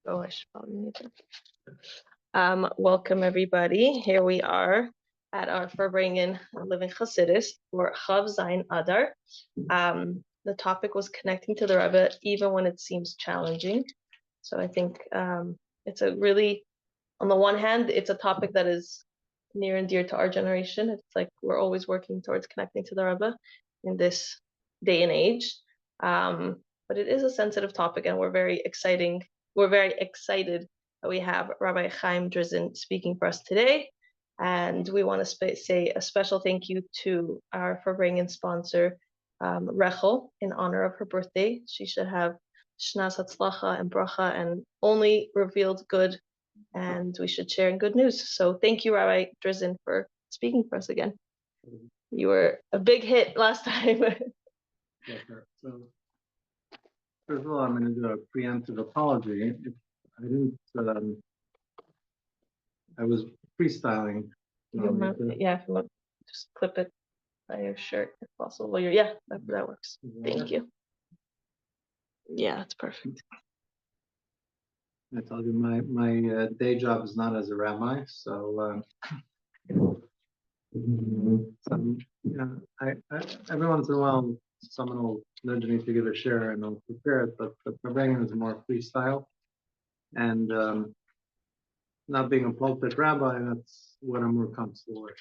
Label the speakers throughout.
Speaker 1: Oh, I should probably need to. Welcome everybody. Here we are at our Farbrengen Living Chassidus for Chav Zayin Adar. The topic was connecting to the Rebbe even when it seems challenging. So I think it's a really, on the one hand, it's a topic that is near and dear to our generation. It's like we're always working towards connecting to the Rebbe in this day and age. But it is a sensitive topic, and we're very excited that we have Rabbi Chaim Drizin speaking for us today. And we want to say a special thank you to our Farbrengen sponsor, Rachel, in honor of her birthday. She should have Shnas Hatzlacha and Bracha and only revealed good, and we should share in good news. So thank you, Rabbi Drizin, for speaking for us again. You were a big hit last time.
Speaker 2: Yeah, sure. So, first of all, I'm going to do a preemptive apology. I didn't, I was freestyling.
Speaker 1: Yeah, if you want, just clip it by your shirt if possible. Yeah, that works. Thank you. Yeah, that's perfect.
Speaker 2: I told you my day job is not as a rabbi, so every once in a while someone will nudge me to give a share and I'll prepare it, but Farbrengen is more freestyle, and not being a pulpit rabbi, that's what I'm more comfortable with.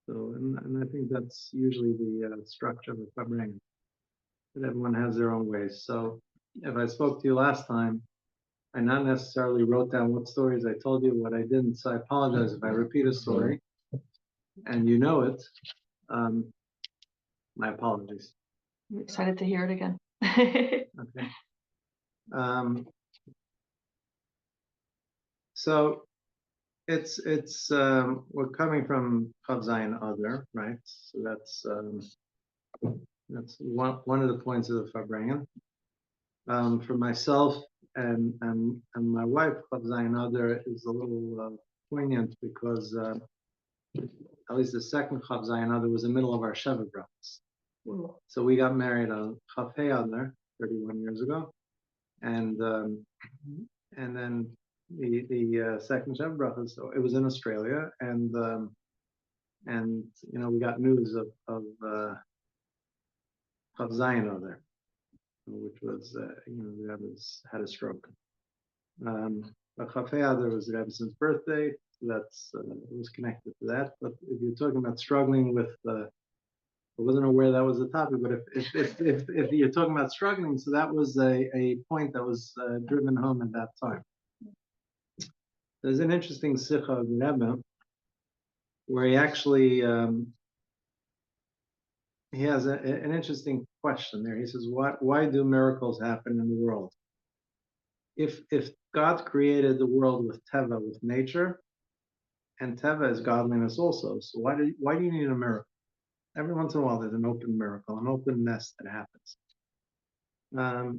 Speaker 2: So, and I think that's usually the structure of a Farbrengen, that everyone has their own ways. So if I spoke to you last time, I not necessarily wrote down what stories I told you, what I didn't. So I apologize if I repeat a story and you know it. My apologies.
Speaker 1: I'm excited to hear it again.
Speaker 2: Okay. So it's we're coming from Chav Zayin Adar, right? So that's one of the points of the Farbrengen. For myself and my wife, Chav Zayin Adar is a little poignant because at least the second Chav Zayin Adar was the middle of our Sheva Brachos. So we got married on Chav Hey Adar 31 years ago, and then the second Sheva Brachos. So it was in Australia, and we got news of Chav Zayin Adar, which was the Rebbe's had a stroke. But Chav Hey Adar was the Rebbe's birthday. That's it was connected to that. But if you're talking about struggling with, I wasn't aware that was the topic. But if you're talking about struggling, so that was a point that was driven home at that time. There's an interesting sikha of the Rebbe where he actually he has an interesting question there. He says, why do miracles happen in the world? If God created the world with teva, with nature, and teva is godliness also, so why do you need a miracle? Every once in a while there's an open miracle, an open mess that happens. I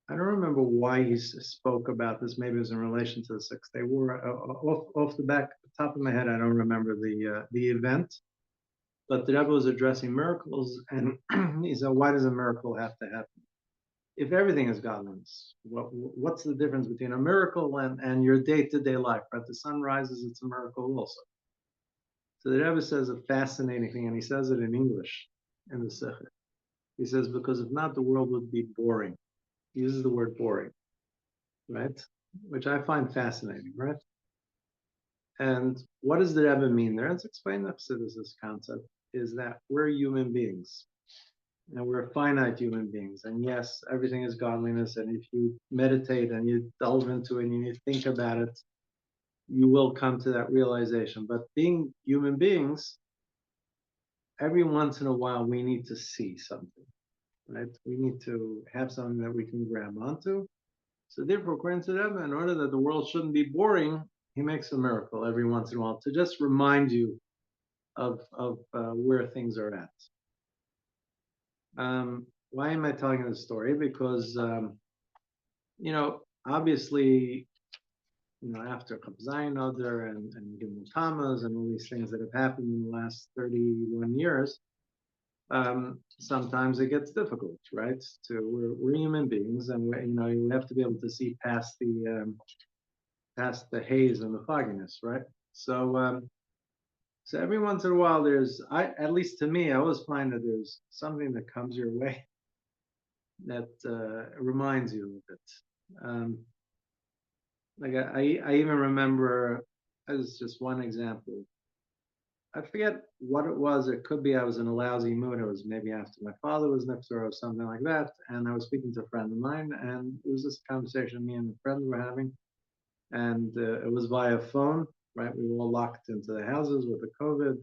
Speaker 2: don't remember why he spoke about this. Maybe it was in relation to the 6-day war. Off the top of my head, I don't remember the event. But the Rebbe was addressing miracles, and he said, why does a miracle have to happen? If everything is godliness, what's the difference between a miracle and your day-to-day life? Right? The sun rises, it's a miracle also. So the Rebbe says a fascinating thing, and he says it in English in the Sikha. He says, because if not, the world would be boring. He uses the word boring, right? Which I find fascinating, right? And what does the Rebbe mean there? Let's explain this concept, is that we're human beings. And we're finite human beings. And yes, everything is godliness. And if you meditate and you delve into it and you think about it, you will come to that realization. But being human beings, every once in a while, we need to see something, right? We need to have something that we can grab onto. So therefore, according to the Rebbe, in order that the world shouldn't be boring, he makes a miracle every once in a while to just remind you of where things are at. Why am I telling you this story? Because, obviously, after Chav Zayin Adar and Gimel Tammuz and all these things that have happened in the last 31 years, sometimes it gets difficult, right? We're human beings, and we have to be able to see past past the haze and the fogginess, right? So so every once in a while, at least to me, I always find that there's something that comes your way that reminds you of it. Like I even remember, as just one example, I forget what it was. It could be I was in a lousy mood. It was maybe after my father was next door or something like that. And I was speaking to a friend of mine, and it was this conversation me and a friend were having, and it was via phone, right? We were all locked into the houses with the COVID,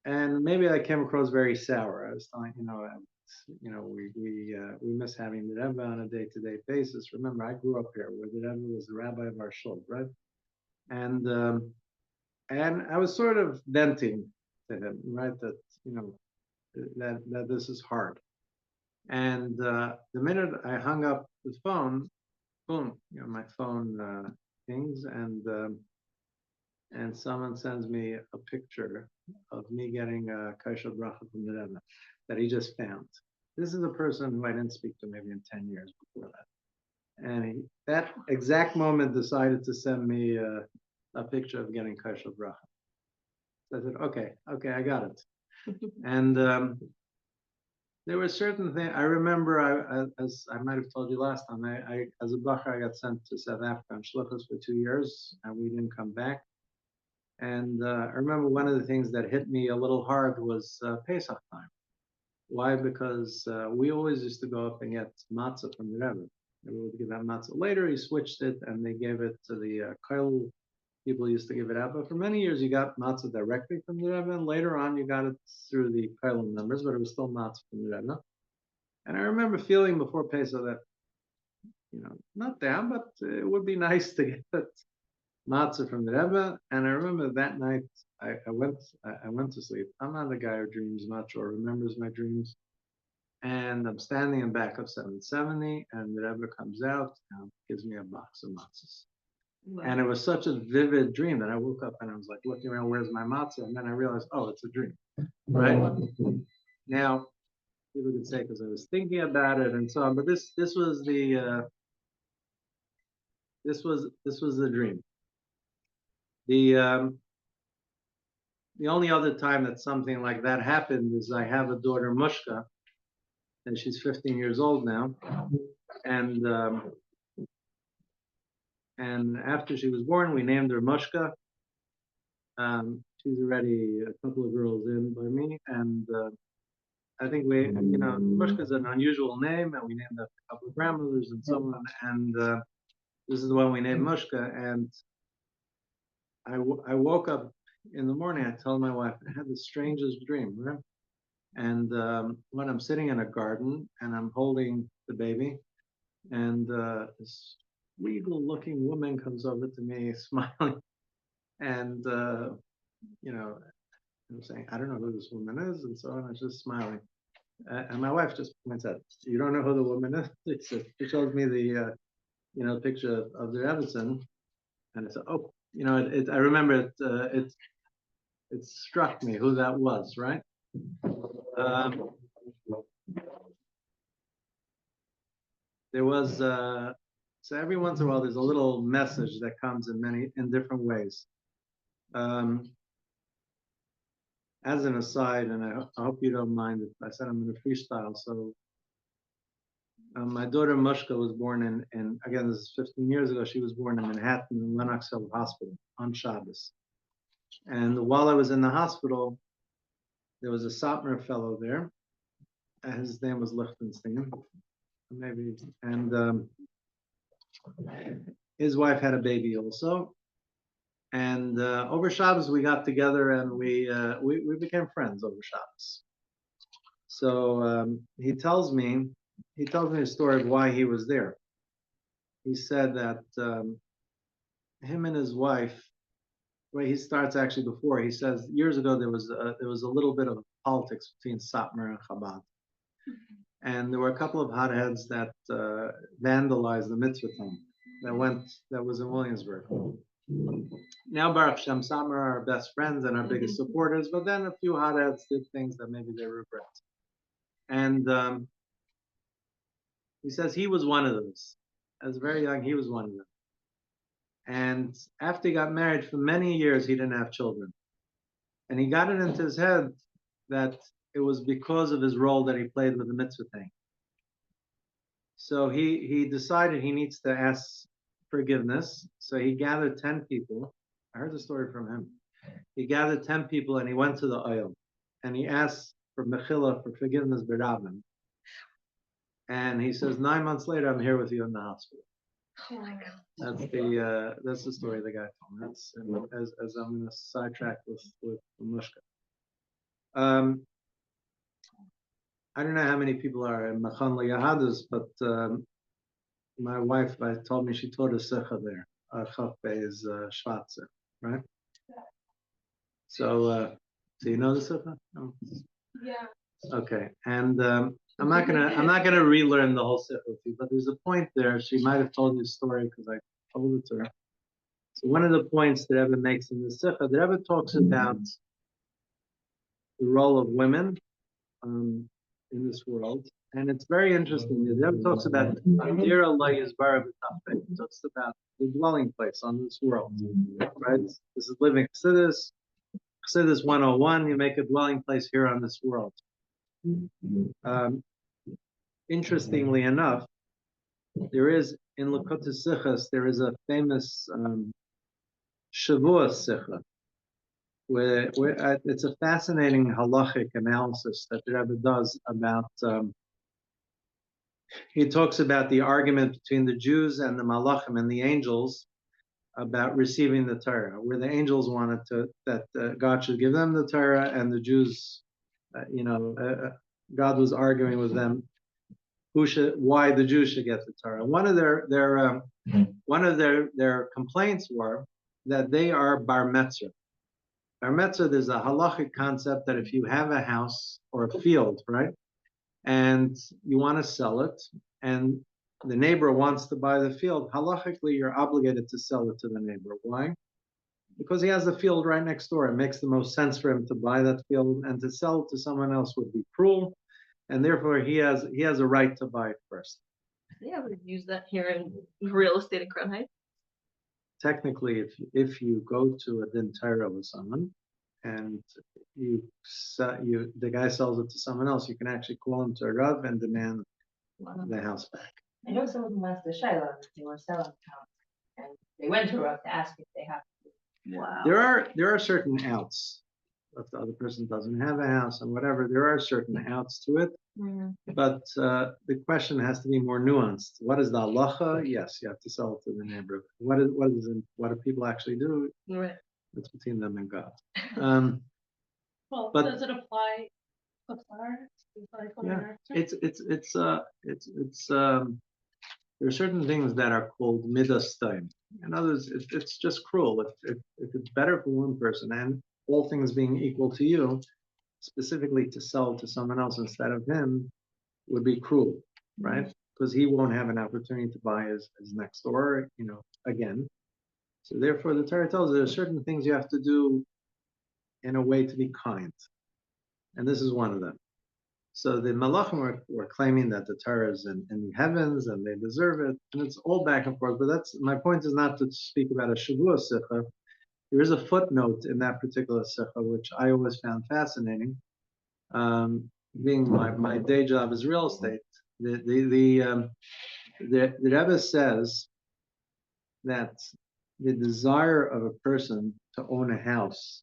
Speaker 2: and maybe I came across very sour. I was telling, we miss having the Rebbe on a day-to-day basis. Remember, I grew up here, where the Rebbe was the rabbi of our shul, right? And I was sort of venting to him, right? That that this is hard. And the minute I hung up the phone, boom, my phone pings, and someone sends me a picture of me getting a kosher bracha from the Rebbe that he just found. This is a person who I didn't speak to maybe in 10 years before that. And that exact moment decided to send me a picture of getting kosher bracha. So I said, okay, I got it. And there were certain things I remember. As I might have told you last time, I as a bacher I got sent to South Africa on shluchos for 2 years, and we didn't come back. And I remember one of the things that hit me a little hard was Pesach time. Why? Because we always used to go up and get matzah from the Rebbe. They would give out matzah. Later, he switched it, and they gave it to the koil. People used to give it out, but for many years you got matzah directly from the Rebbe, and later on you got it through the koil members, but it was still matzah from the Rebbe. And I remember feeling before Pesach that, not down, but it would be nice to get that matzah from the Rebbe. And I remember that night I went to sleep. I'm not a guy who dreams much or remembers my dreams. And I'm standing in back of 770, and the Rebbe comes out and gives me a box of matzahs. Wow. And it was such a vivid dream that I woke up and I was like looking around, where's my matzah? And then I realized, oh, it's a dream, right? Now, people could say because I was thinking about it and so on, but this was the dream. The only other time that something like that happened is I have a daughter, Mushka, and she's 15 years old now, and after she was born, we named her Mushka. She's already a couple of girls in by me, and I think Mushka is an unusual name, and we named after a couple of grandmothers and so on, and this is the one we named Mushka. And I woke up in the morning, I told my wife, I had the strangest dream, right? And when I'm sitting in a garden and I'm holding the baby, and this regal-looking woman comes over to me, smiling, and I'm saying, I don't know who this woman is, and so on. I was just smiling, and my wife just points out, "You don't know who the woman is?" She shows me the picture of the Rebbetzin, and I said, "Oh, I remember it struck me who that was, right?" There was so every once in a while there's a little message that comes in different ways. As an aside, and I hope you don't mind if I said I'm in a freestyle. So my daughter Mushka was born in again, this is 15 years ago. She was born in Manhattan in Lenox Hill Hospital on Shabbos. And while I was in the hospital, there was a Satmar fellow there. His name was Lichtenstein, maybe, and his wife had a baby also. And over Shabbos we got together and we became friends over Shabbos. So he tells me a story of why he was there. He said that him and his wife, well, he starts actually before. He says years ago there was a little bit of politics between Satmar and Chabad, and there were a couple of hotheads that vandalized the mitzvah tent that was in Williamsburg. Now Baruch Hashem, Satmar are our best friends and our biggest supporters, but then a few hotheads did things that maybe they regret. And he says he was one of those. As very young, he was one of them. And after he got married, for many years, he didn't have children. And he got it into his head that it was because of his role that he played with the mitzvah thing. So he decided he needs to ask forgiveness. So he gathered 10 people. I heard the story from him. He gathered 10 people and he went to the oil and he asked for mechila, for forgiveness, b'ravim. And he says, 9 months later, I'm here with you in the hospital.
Speaker 1: Oh my God.
Speaker 2: That's the story the guy told me. That's as I'm going to sidetrack with Mushka. I don't know how many people are in Machan Yahadus, but my wife told me she taught a Sikha there. Chof is Schwarze, right? So you know the Sikha? No?
Speaker 1: Yeah.
Speaker 2: Okay, and I'm not gonna relearn the whole Sikha with you, but there's a point there. She might have told you the story because I told it to her. So one of the points that Rebbe makes in the Sikha, the Rebbe talks about the role of women in this world, and it's very interesting. The Rebbe talks about Adar Allah Yisbarach B'Tafeh. He talks about the dwelling place on this world, right? This is living Chassidus. Chassidus 101. You make a dwelling place here on this world. Interestingly enough, there is in Likkutei Sichos there is a famous Shavua Sikha, where it's a fascinating halachic analysis that the Rebbe does about. He talks about the argument between the Jews and the Malachim and the angels about receiving the Torah, where the angels wanted that God should give them the Torah, and the Jews, God was arguing with them why the Jews should get the Torah. One of their complaints were that they are bar metzra. Bar metzra, there's a halachic concept that if you have a house or a field, right, and you want to sell it, and the neighbor wants to buy the field, halachically you're obligated to sell it to the neighbor. Why? Because he has the field right next door. It makes the most sense for him to buy that field, and to sell it to someone else would be cruel, and therefore he has a right to buy it first.
Speaker 1: Yeah, we've used that here in real estate in Crown Heights.
Speaker 2: Technically, if you go to a din Torah with someone, and the guy sells it to someone else, you can actually call him to a Rav and demand the house back.
Speaker 3: I know some of them asked the Shiloh if they were selling the house, and they went to Rav to ask if they have to.
Speaker 1: Wow.
Speaker 2: There are certain outs. If the other person doesn't have a house and whatever, there are certain outs to it. But the question has to be more nuanced. What is the halacha? Yes, you have to sell it to the neighbor. What do people actually do?
Speaker 1: Right.
Speaker 2: It's between them and God.
Speaker 4: Well,
Speaker 2: but
Speaker 4: does it apply to
Speaker 2: there are certain things that are called midas time. In others, it's just cruel. If it's better for one person, and all things being equal to you, specifically to sell to someone else instead of him would be cruel, right? Because he won't have an opportunity to buy his next door, again. So therefore, the Torah tells us there are certain things you have to do in a way to be kind, and this is one of them. So the Malachim were claiming that the Torah is in the heavens and they deserve it, and it's all back and forth. But my point is not to speak about a Shavua Sikha. There is a footnote in that particular Sikha which I always found fascinating. Being my day job is real estate, the Rebbe says that the desire of a person to own a house,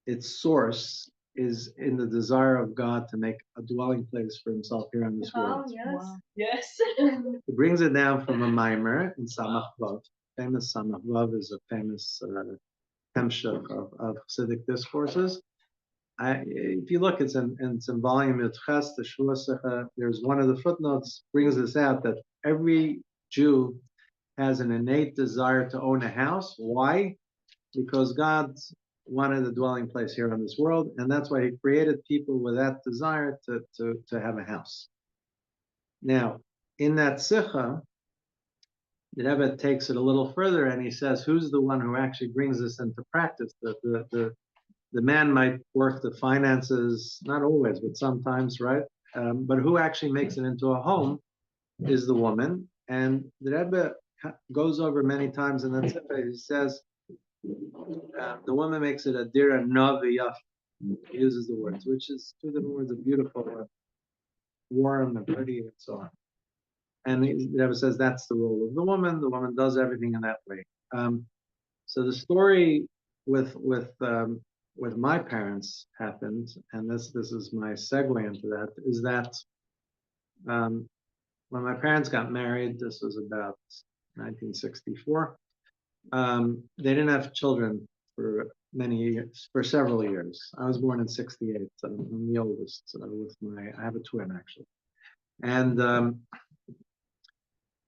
Speaker 2: its source is in the desire of God to make a dwelling place for himself here on this world.
Speaker 4: yes.
Speaker 1: Wow.
Speaker 4: Yes.
Speaker 2: He brings it down from a mimer in Samach Vav. Famous Samach Vav is a famous hemshech of Chassidic discourses. If you look, it's in volume Yudches, the Shua Sikha. There's one of the footnotes brings this out that every Jew has an innate desire to own a house. Why? Because God wanted a dwelling place here on this world, and that's why He created people with that desire to have a house. Now, in that Sikha, the Rebbe takes it a little further, and he says, "Who's the one who actually brings this into practice?" The man might work the finances, not always, but sometimes, right? But who actually makes it into a home is the woman. And the Rebbe goes over many times in the tzipah. He says the woman makes it a dira navi yaf. He uses the words, which is two different words of beautiful, warm and pretty, and so on. And the Rebbe says that's the role of the woman. The woman does everything in that way. So the story with my parents happened, and this is my segue into that, is that when my parents got married, this was about 1964, they didn't have children for many years, for several years. I was born in 68, so I'm the oldest I have a twin actually. And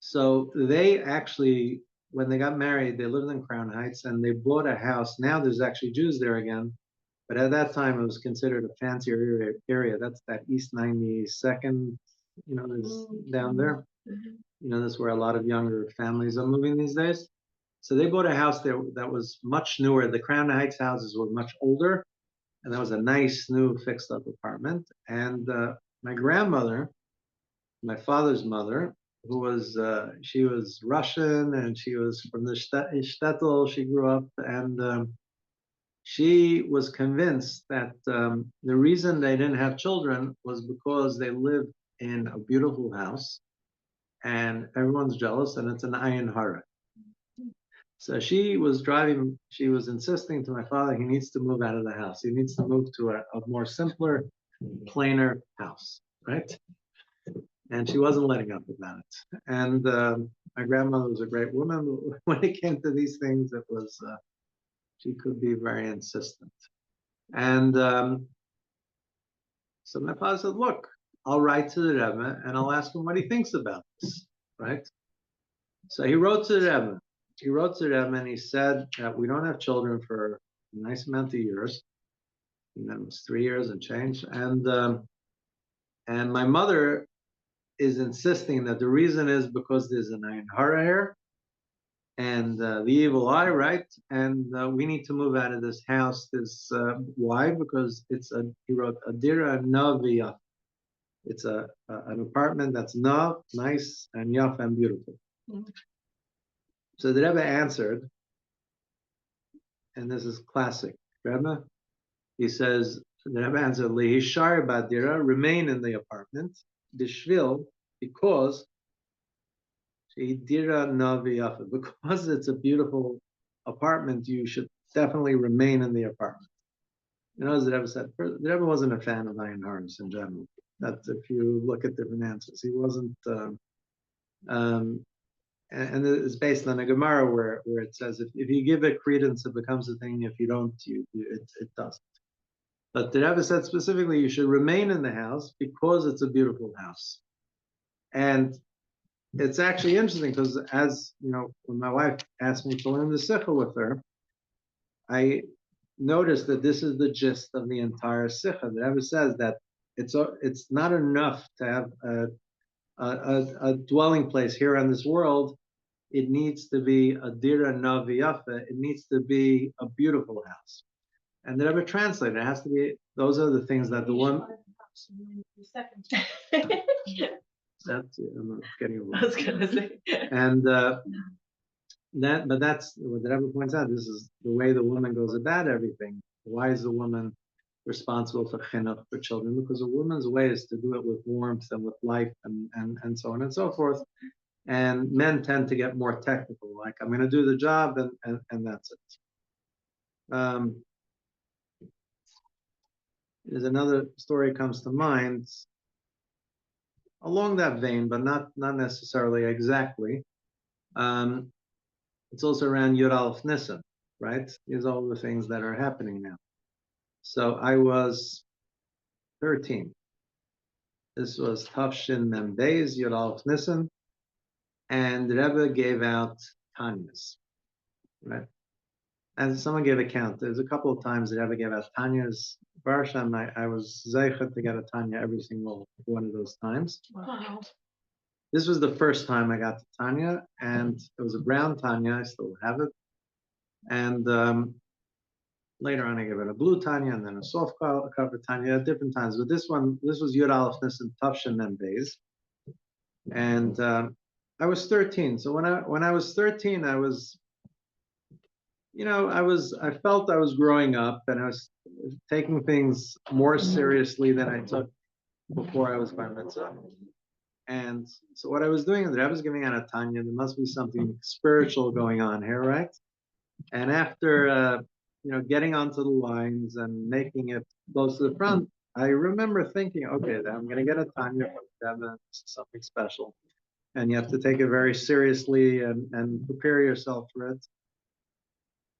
Speaker 2: so they actually, when they got married, they lived in Crown Heights and they bought a house. Now there's actually Jews there again, but at that time it was considered a fancier area. That's that East 92nd, there's down there. That's where a lot of younger families are moving these days. So they bought a house there that was much newer. The Crown Heights houses were much older, and that was a nice new fixed up apartment. And my grandmother, my father's mother, who was she was Russian and she was from the shtetl she grew up, and she was convinced that the reason they didn't have children was because they lived in a beautiful house and everyone's jealous and it's an ayin hara. So she was insisting to my father, he needs to move out of the house. He needs to move to a more simpler, plainer house, right? And she wasn't letting up about it. And my grandmother was a great woman. When it came to these things, it was, she could be very insistent. And so my father said, look, I'll write to the Rebbe and I'll ask him what he thinks about this, right? So he wrote to the Rebbe. He wrote to the Rebbe and he said that we don't have children for a nice amount of years. And that was 3 years and change. And my mother is insisting that the reason is because there's an ayin hara here and the evil eye, right? And we need to move out of this house. Why? Because he wrote Adira Naviyah. It's an apartment that's nav, nice, and yaf, and beautiful. Mm-hmm. So the Rebbe answered, and this is classic Rebbe. He says, the Rebbe answered, Lihishar Badira, remain in the apartment, Dishvil, because because it's a beautiful apartment, you should definitely remain in the apartment. As the Rebbe said, the Rebbe wasn't a fan of ayin haras in general. That's if you look at different answers. He wasn't, and it's based on a Gemara where it says if you give it credence, it becomes a thing. If you don't, it doesn't. But the Rebbe said specifically, you should remain in the house because it's a beautiful house. And it's actually interesting because, as you know, when my wife asked me to learn the Sikha with her, I noticed that this is the gist of the entire Sikha. The Rebbe says that it's not enough to have a dwelling place here on this world. It needs to be a dira naviyafa. It needs to be a beautiful house. And the Rebbe translated, it has to be, those are the things that the one. That's, I'm not getting over. I was gonna say. And that's what the Rebbe points out. This is the way the woman goes about everything. Why is the woman responsible for chinuch for children? Because a woman's way is to do it with warmth and with life and so on and so forth. And men tend to get more technical, like I'm going to do the job and that's it. There's another story comes to mind along that vein, but not necessarily exactly. It's also around Yud Aleph Nisan, right? These are all the things that are happening now. So I was 13. This was Tafshin Mem Beis, Yud Aleph Nisan, and the Rebbe gave out Tanyas, right? And someone gave a count. There's a couple of times the Rebbe gave out Tanyas. Baruch Hashem, I was zeichet to get a Tanya every single one of those times. Wow. This was the first time I got the Tanya, and it was a brown Tanya. I still have it. And later on, I gave it a blue Tanya and then a soft cover Tanya at different times. But this was Yud Aleph Nisan Tafshin Mem Beis. And I was 13. So when I was 13, I was, I felt I was growing up and I was taking things more seriously than I took before I was bar mitzvah. And so what I was doing is that I was giving out a Tanya. There must be something spiritual going on here, right? And after getting onto the lines and making it close to the front, I remember thinking, okay, I'm going to get a Tanya from Devin, something special. And you have to take it very seriously and prepare yourself for it.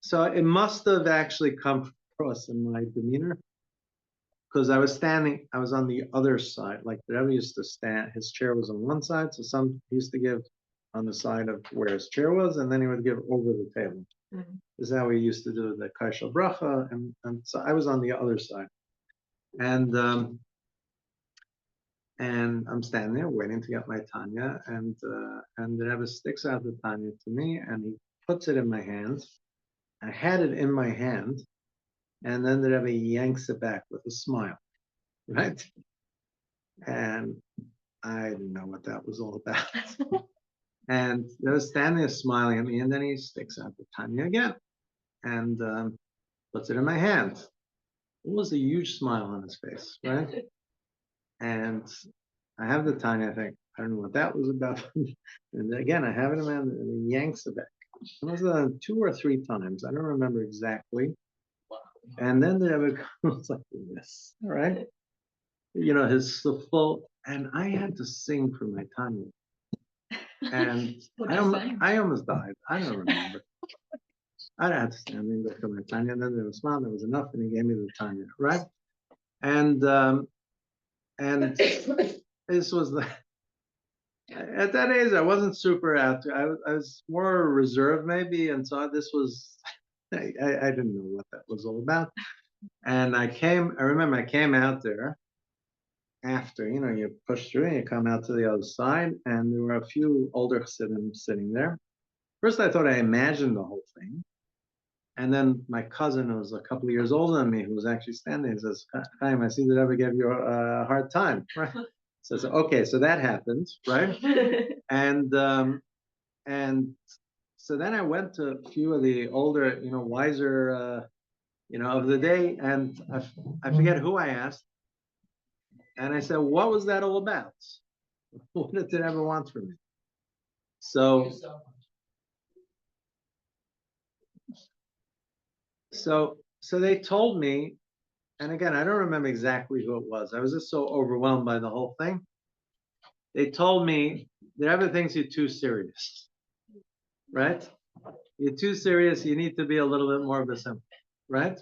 Speaker 2: So it must have actually come across in my demeanor because I was on the other side. Like the Rebbe used to stand, his chair was on one side, so he used to give on the side of where his chair was, and then he would give over the table. Mm-hmm. This is how we used to do the Kaisha Bracha, and so I was on the other side. And I'm standing there waiting to get my Tanya, and the Rebbe sticks out the Tanya to me, and he puts it in my hand. I had it in my hand, and then the Rebbe yanks it back with a smile, right? And I didn't know what that was all about. And I was standing there smiling at me, and then he sticks out the Tanya again, and puts it in my hand. It was a huge smile on his face, right? And I have the Tanya, I think, I don't know what that was about. And again, I have it in my hand, and he yanks it back. It was 2 or 3 times. I don't remember exactly. And then the Rebbe comes like this, all right? His full, and I had to sing for my Tanya. And I almost died. I don't remember. I had to stand there for my Tanya, and then there was smile, there was enough, and he gave me the Tanya, right? And this was at that age, I wasn't super out there. I was more reserved maybe, and so this was, I didn't know what that was all about. And I remember I came out there after, you push through and you come out to the other side, and there were a few older Chassidim sitting there. First, I thought I imagined the whole thing. And then my cousin, who was a couple of years older than me, who was actually standing, he says, Chaim, I see that Rebbe gave you a hard time, right? So, okay, so that happened, right? And so then I went to a few of the older, wiser, of the day, and I forget who I asked. And I said, what was that all about? What did it ever want from me? So they told me, and again, I don't remember exactly who it was. I was just so overwhelmed by the whole thing. They told me that Rebbe thinks you're too serious, right? You're too serious. You need to be a little bit more simple, right?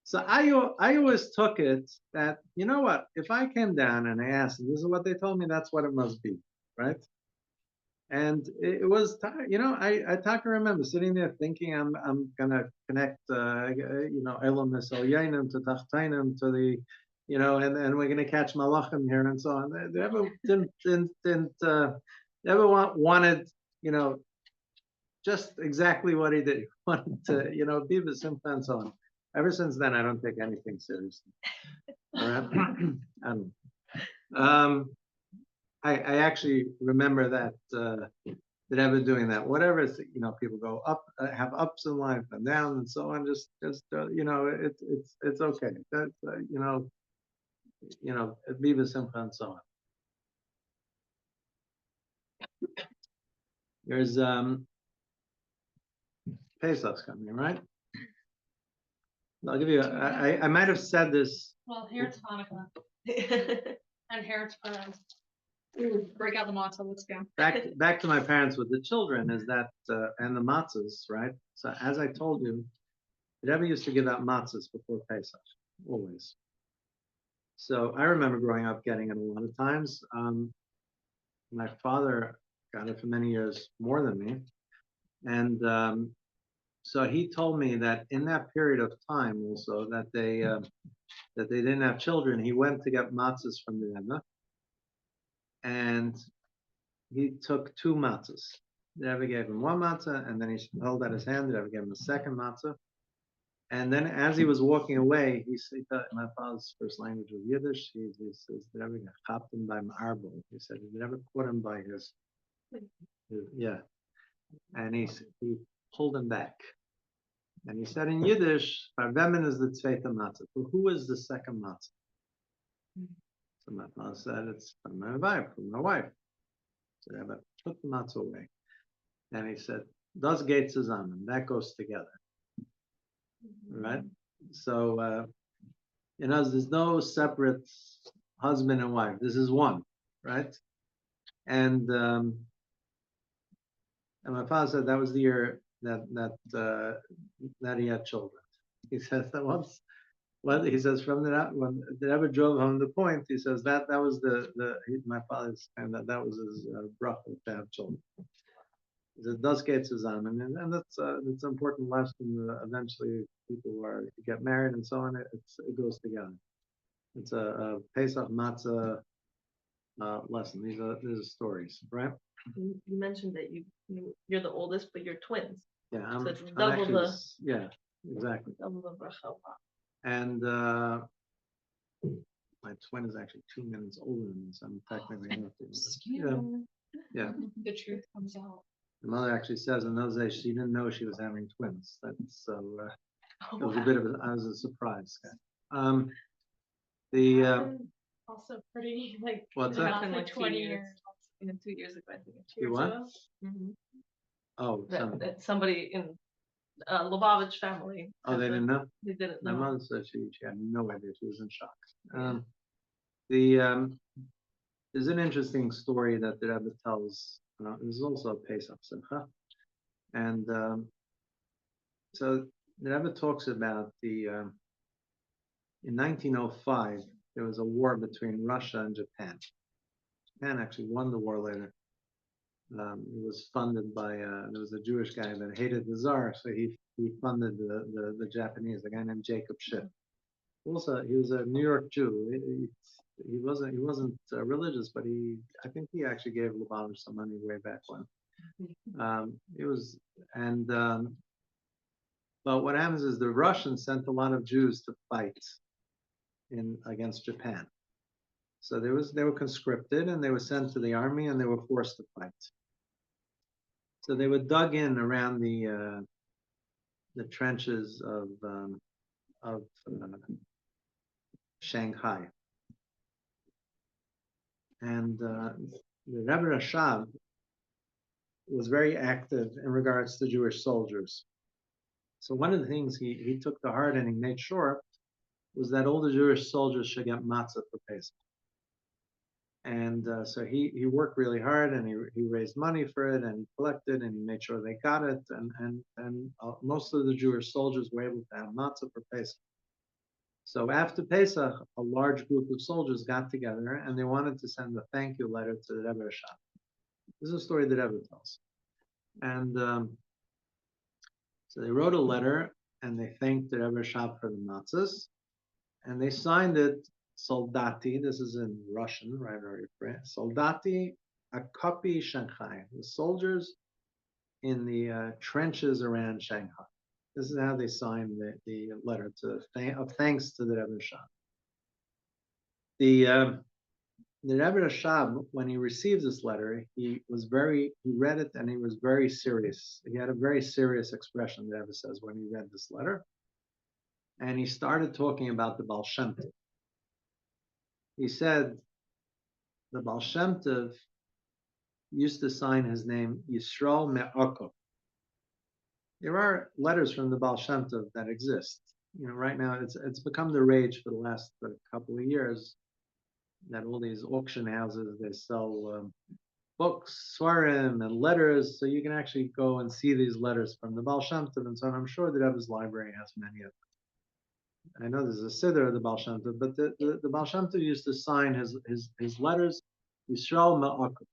Speaker 2: So I always took it that, you know what, if I came down and I asked, and this is what they told me, that's what it must be, right? And it was, I remember sitting there thinking I'm gonna connect, Elam Yainim to Tachtainim to the, and we're gonna catch Malachim here and so on. They ever never wanted, just exactly what he did. He wanted to, be the simple and so on. Ever since then, I don't take anything seriously. I actually remember that ever doing that. Whatever it's, people go up, have ups in life and downs and so on. Just it's okay. That's be the simple and so on. There's Pesach's coming, right? I'll give you. I might have said this.
Speaker 4: Well, here it's Hanukkah, and here it's break out the matzah. Let's go.
Speaker 2: Back to my parents with the children is that and the matzahs, right? So as I told you, the Rebbe used to give out matzahs before Pesach, always. So I remember growing up getting it a lot of times. My father got it for many years more than me, and so he told me that in that period of time also that they didn't have children. He went to get matzahs from the Rebbe, and he took 2 matzahs. The Rebbe gave him 1 matzah, and then he held out his hand. The Rebbe gave him a second matzah. And then as he was walking away, he said, my father's first language was Yiddish. He says, the Rebbe chapped him by Marble. He said, the Rebbe caught him by his Yeah. And he pulled him back. And he said in Yiddish, Farbrengen is the zweite matzah. Well, who is the second matzah? So my father said, it's from my wife. So Rabbi took the matzah away. And he said, das geht zusammen. That goes together. Right? So, there's no separate husband and wife. This is one, right? And my father said that was the year that he had children. He says that once. Well, he says from when the Rebbe drove home the point, he says that was my father's and that was his bracha to have children. He says das geht zusammen, and that's an important lesson. Eventually, people get married and so on. It goes together. It's a Pesach matzah lesson. These are stories, right?
Speaker 1: You mentioned that you're the oldest, but you're twins.
Speaker 2: Yeah,
Speaker 1: So it's
Speaker 2: I'm
Speaker 1: double
Speaker 2: actually,
Speaker 1: the
Speaker 2: yeah, exactly.
Speaker 1: double the bracha.
Speaker 2: And my twin is actually 2 minutes older than me, so I'm technically yeah.
Speaker 4: The truth comes out.
Speaker 2: The mother actually says in those days she didn't know she was having twins. That's so it was a bit of I was a surprise.
Speaker 4: Also pretty like
Speaker 2: What's
Speaker 4: not
Speaker 2: that?
Speaker 4: for
Speaker 1: Like
Speaker 4: 20
Speaker 1: 2
Speaker 4: years.
Speaker 1: 2 years ago, I think.
Speaker 2: You what? Oh,
Speaker 1: That somebody in Lubavitch family.
Speaker 2: oh, they didn't know.
Speaker 1: They didn't
Speaker 2: My
Speaker 1: know.
Speaker 2: mother said she had no idea. She was in shock.
Speaker 1: Yeah.
Speaker 2: There's an interesting story that the Rebbe tells. This is also a Pesach Simcha, and so the Rebbe talks about in 1905 there was a war between Russia and Japan. Japan actually won the war later. It was funded by there was a Jewish guy that hated the Tsar, so he funded the Japanese, a guy named Jacob Schiff. Also, he was a New York Jew. He wasn't religious, but I think he actually gave Lubavitch some money way back when. It was but what happens is the Russians sent a lot of Jews to fight against Japan. So they were conscripted and they were sent to the army and they were forced to fight. So they were dug in around the trenches of Shanghai. And the Rebbe Rashab was very active in regards to Jewish soldiers. So one of the things he took to heart and he made sure was that all the Jewish soldiers should get matzah for Pesach. And so he worked really hard and he raised money for it and he collected and he made sure they got it. And most of the Jewish soldiers were able to have matzah for Pesach. So after Pesach, a large group of soldiers got together and they wanted to send a thank you letter to the Rebbe Rashab. This is a story that Rebbe tells. And so they wrote a letter and they thanked the Rebbe Rashab for the matzahs. And they signed it, Soldati, this is in Russian, right, or French. Soldati Akapi Shanghai, the soldiers in the trenches around Shanghai. This is how they signed the letter of thanks to the Rebbe Rashab. The Rebbe Rashab, when he received this letter, he read it and he was very serious. He had a very serious expression, the Rebbe says, when he read this letter. And he started talking about the Baal Shem Tov. He said the Baal Shem Tov used to sign his name Yisrael Me'okov. There are letters from the Baal Shem Tov that exist. Right now it's become the rage for the last couple of years that all these auction houses, they sell books, svarim, and letters, so you can actually go and see these letters from the Baal Shem Tov and so on. I'm sure the Rebbe's library has many of them. I know there's a siddur of the Baal Shem Tov, but the Baal Shem Tov used to sign his letters Yisrael Me'okov.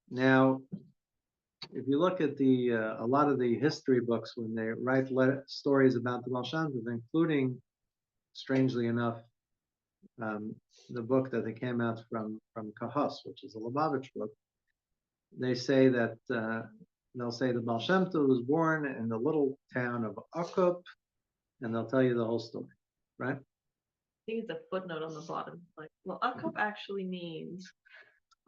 Speaker 2: Now, if you look at a lot of the history books when they write stories about the Baal Shem Tov, including, strangely enough, the book that they came out from Kahos, which is a Lubavitch book, they say that they'll say the Baal Shem Tov was born in the little town of Akop, and they'll tell you the whole story, right?
Speaker 1: I think it's a footnote on the bottom. Like, well, Akop actually means.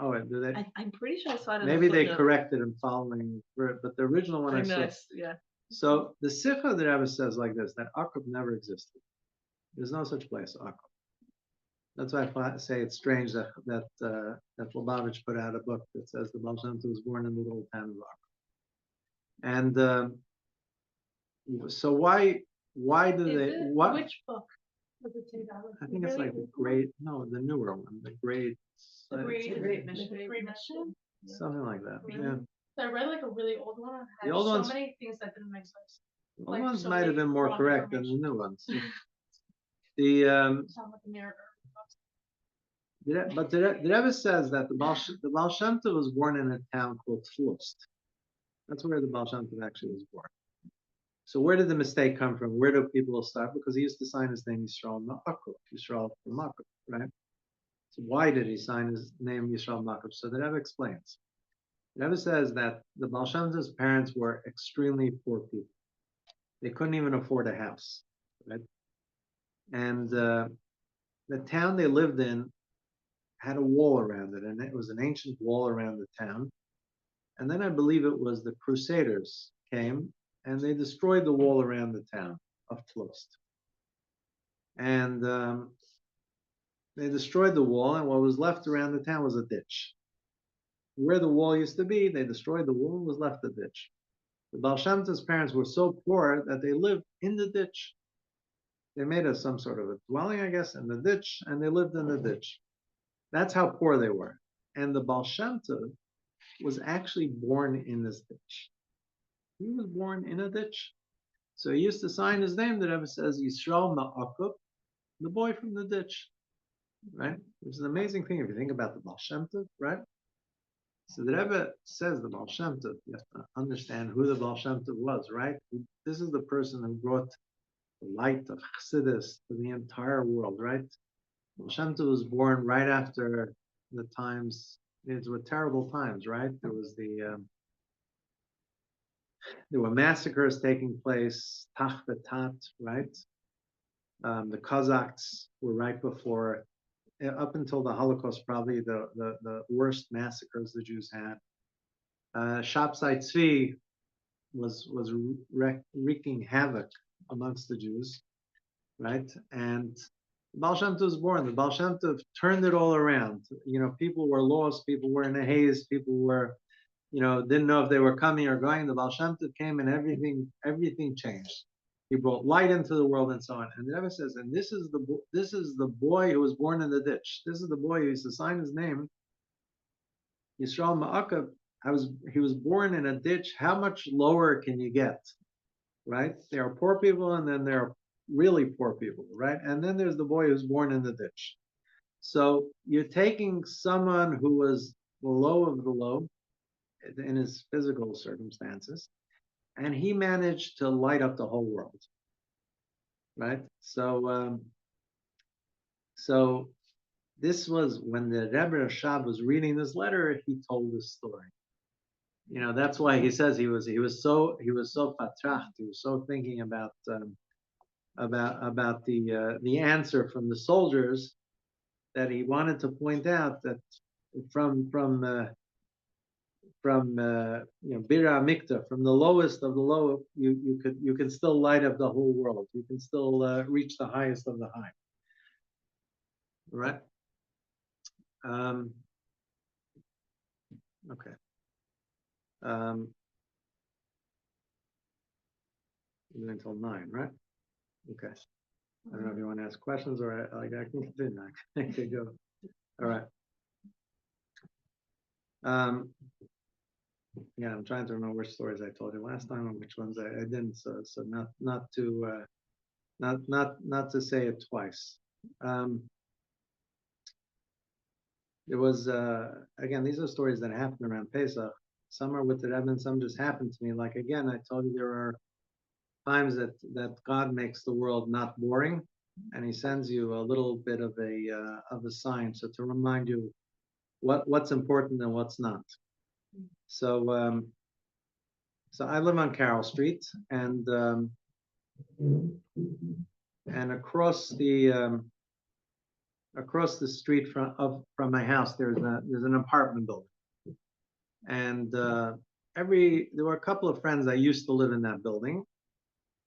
Speaker 2: Oh, wait, do they?
Speaker 1: I'm pretty sure I saw it in
Speaker 2: Maybe
Speaker 1: the
Speaker 2: they
Speaker 1: footnote.
Speaker 2: corrected and following, but the original one I
Speaker 1: Very
Speaker 2: saw.
Speaker 1: nice, yeah.
Speaker 2: So the Sikha the Rebbe says like this, that Akub never existed. There's no such place, Akub. That's why I say it's strange that Lubavitch put out a book that says the Baal Shem Tov was born in the little town of Akub. And so why do
Speaker 4: Is
Speaker 2: they
Speaker 4: it?
Speaker 2: what?
Speaker 4: Which book does it say that?
Speaker 2: I think it's like the newer one, the great,
Speaker 4: The Great
Speaker 3: Great
Speaker 4: Mission.
Speaker 3: Mission.
Speaker 4: Great Mission.
Speaker 2: something like that.
Speaker 4: Really?
Speaker 2: Yeah,
Speaker 4: So I read like a really old one. It
Speaker 2: The
Speaker 4: had
Speaker 2: old
Speaker 4: so
Speaker 2: ones-
Speaker 4: many things that didn't make sense.
Speaker 2: the
Speaker 4: Like,
Speaker 2: old ones
Speaker 4: so
Speaker 2: might have
Speaker 4: many
Speaker 2: been more
Speaker 4: wrong
Speaker 2: correct than the
Speaker 4: information.
Speaker 2: new ones. The
Speaker 4: Sound like a narrator.
Speaker 2: but the Rebbe says that the Baal Shem Tov was born in a town called Tlust. That's where the Baal Shem Tov actually was born. So where did the mistake come from? Where do people start? Because he used to sign his name Yisrael Ma'akov, Yisrael from Ma'akov, right? So why did he sign his name Yisrael Ma'akov? So the Rebbe explains. The Rebbe says that the Baal Shem Tov's parents were extremely poor people. They couldn't even afford a house, right? And the town they lived in had a wall around it, and it was an ancient wall around the town. And then I believe it was the Crusaders came and they destroyed the wall around the town of Tlust. And they destroyed the wall, and what was left around the town was a ditch. Where the wall used to be, they destroyed the wall, was left a ditch. The Baal Shem Tov's parents were so poor that they lived in the ditch. They made some sort of a dwelling, I guess, in the ditch, and they lived in the ditch. That's how poor they were. And the Baal Shem Tov was actually born in this ditch. He was born in a ditch. So he used to sign his name. The Rebbe says Yisrael Ma'akub, the boy from the ditch, right? Which is an amazing thing if you think about the Baal Shem Tov, right? So the Rebbe says the Baal Shem Tov, you have to understand who the Baal Shem Tov was, right? This is the person who brought the light of Chassidus to the entire world, right? Baal Shem Tov was born right after the times, it were terrible times, right? There was there were massacres taking place, Tach V'Tat, right? The Cossacks were right before, up until the Holocaust, probably the worst massacres the Jews had. Shabtai Tzvi was wreaking havoc amongst the Jews, right? And the Baal Shem Tov was born. The Baal Shem Tov turned it all around. You know, people were lost, people were in a haze, people were, didn't know if they were coming or going. The Baal Shem Tov came and everything changed. He brought light into the world and so on. And the Rebbe says, and this is the boy who was born in the ditch. This is the boy who used to sign his name, Yisrael Ma'akab. He was born in a ditch. How much lower can you get, right? There are poor people, and then there are really poor people, right? And then there's the boy who's born in the ditch. So you're taking someone who was the low of the low in his physical circumstances, and he managed to light up the whole world, right? So this was when the Rebbe Rashab was reading this letter. He told this story. That's why he says he was so patracht. He was so thinking about the answer from the soldiers, that he wanted to point out that from Bira Mikta, from the lowest of the low, you can still light up the whole world. You can still reach the highest of the high. Right? Okay. Until 9, right? Okay. I don't know if you want to ask questions, or I can continue. I could go. All right. Yeah, I'm trying to remember which stories I told you last time and which ones I didn't. So not to say it twice. There was again, these are stories that happened around Pesach. Some are with the Rebbe, and some just happened to me. Like again, I told you there are times that God makes the world not boring, and He sends you a little bit of a sign, so to remind you what's important and what's not. So I live on Carroll Street, and across the across the street from my house, there's an apartment building, and there were a couple of friends that used to live in that building,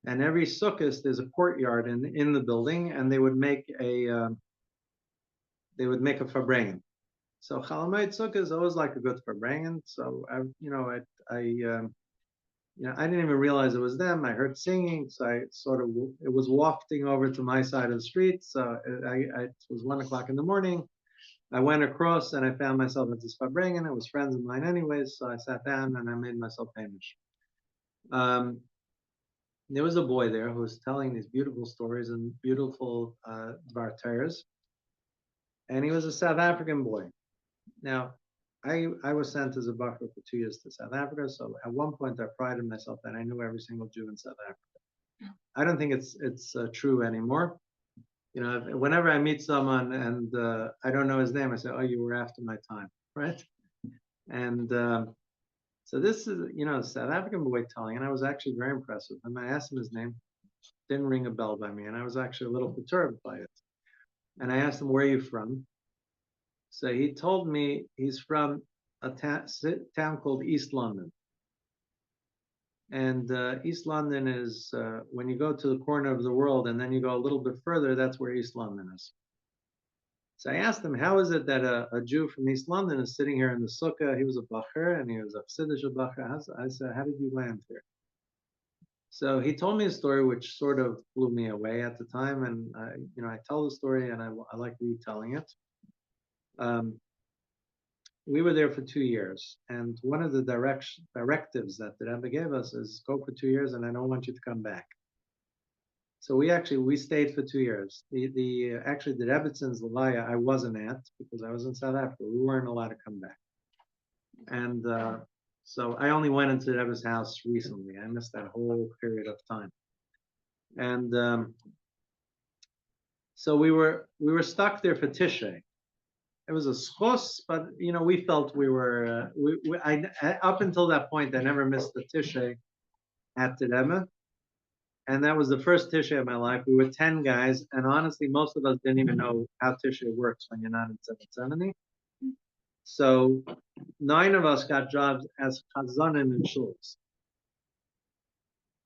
Speaker 2: and every Sukkot there's a courtyard in the building, and they would make a Farbrengen. So Chalamayit Sukkot is always like a good Farbrengen. So I didn't even realize it was them. I heard singing, so it was wafting over to my side of the street. So it was 1 o'clock in the morning. I went across and I found myself at this Farbrengen. It was friends of mine anyways, so I sat down and I made myself famous. There was a boy there who was telling these beautiful stories and beautiful Dvar Torahs, and he was a South African boy. Now, I was sent as a buffer for 2 years to South Africa, so at one point I prided myself that I knew every single Jew in South Africa. I don't think it's true anymore. Whenever I meet someone and I don't know his name, I say, "Oh, you were after my time," right? And so this is, a South African boy telling, and I was actually very impressed with him. I asked him his name, didn't ring a bell by me, and I was actually a little perturbed by it. And I asked him, "Where are you from?" So he told me he's from a town called East London. And East London is, when you go to the corner of the world and then you go a little bit further, that's where East London is. So I asked him, how is it that a Jew from East London is sitting here in the sukkah? He was a bacher and he was a Chassidish bacher. I said, how did you land here? So he told me a story which sort of blew me away at the time. And I tell the story and I like retelling it. We were there for 2 years, and one of the directives that the Rabbi gave us is go for 2 years, and I don't want you to come back. So we stayed for 2 years. The Rebbitzins Levaya I wasn't at because I was in South Africa. We weren't allowed to come back, and so I only went into the Rebbe's house recently. I missed that whole period of time, and so we were stuck there for Tishrei. It was a schos, but we felt we were. Up until that point, I never missed a tishrei at the Rebbe, and that was the first tishrei of my life. We were 10 guys, and honestly, most of us didn't even know how tishrei works when you're not in 770. So 9 of us got jobs as chazanim and shuls.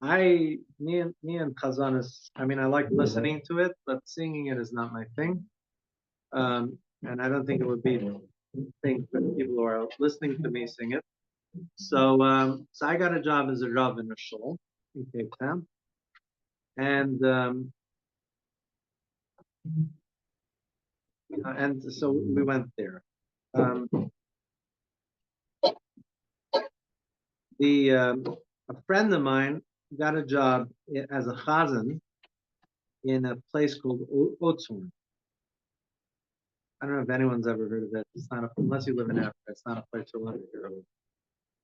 Speaker 2: Me and chazanis. I mean, I like listening to it, but singing it is not my thing. And I don't think it would be a thing for people who are listening to me sing it. So I got a job as a Rav in a shul in Cape Town. And so we went there. A friend of mine got a job as a chazan in a place called Otzorn. I don't know if anyone's ever heard of it. It's not unless you live in Africa, it's not a place to live.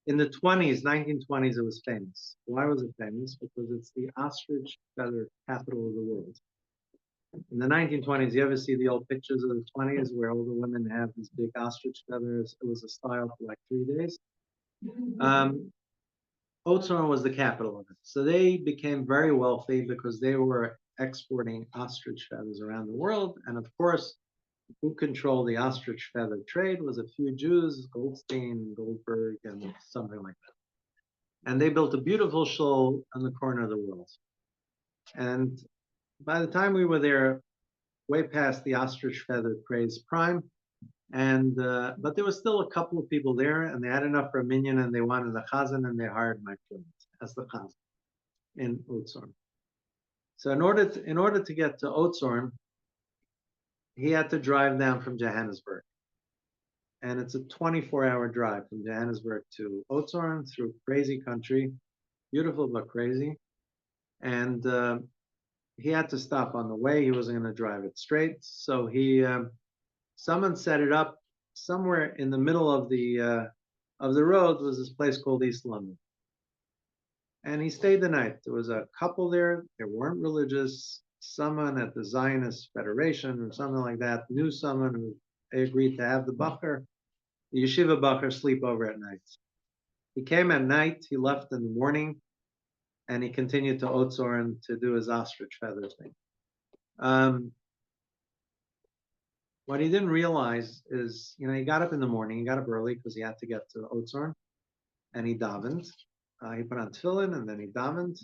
Speaker 2: In the 1920s, it was famous. Why was it famous? Because it's the ostrich feather capital of the world. In the 1920s, you ever see the old pictures of the 20s where all the women have these big ostrich feathers? It was a style for like 3 days. Otzorn was the capital of it. So they became very wealthy because they were exporting ostrich feathers around the world. And of course, who controlled the ostrich feather trade was a few Jews, Goldstein, Goldberg, and something like that. And they built a beautiful shul on the corner of the world. And by the time we were there, way past the ostrich feather craze prime, and but there was still a couple of people there, and they had enough for a minyan, and they wanted a chazan, and they hired my friend as the chazan in Otzorn. So in order to get to Otzorn, he had to drive down from Johannesburg. And it's a 24-hour drive from Johannesburg to Otzorn through crazy country, beautiful but crazy. And he had to stop on the way. He wasn't going to drive it straight. So someone set it up somewhere in the middle of the road was this place called East London. And he stayed the night. There was a couple there. They weren't religious. Someone at the Zionist Federation or something like that knew someone who agreed to have the yeshiva bacher sleep over at night. He came at night, he left in the morning, and he continued to Otzorn to do his ostrich feather thing. What he didn't realize is, he got up in the morning, he got up early because he had to get to Otzorn, and he davened. He put on tefillin and then he davened.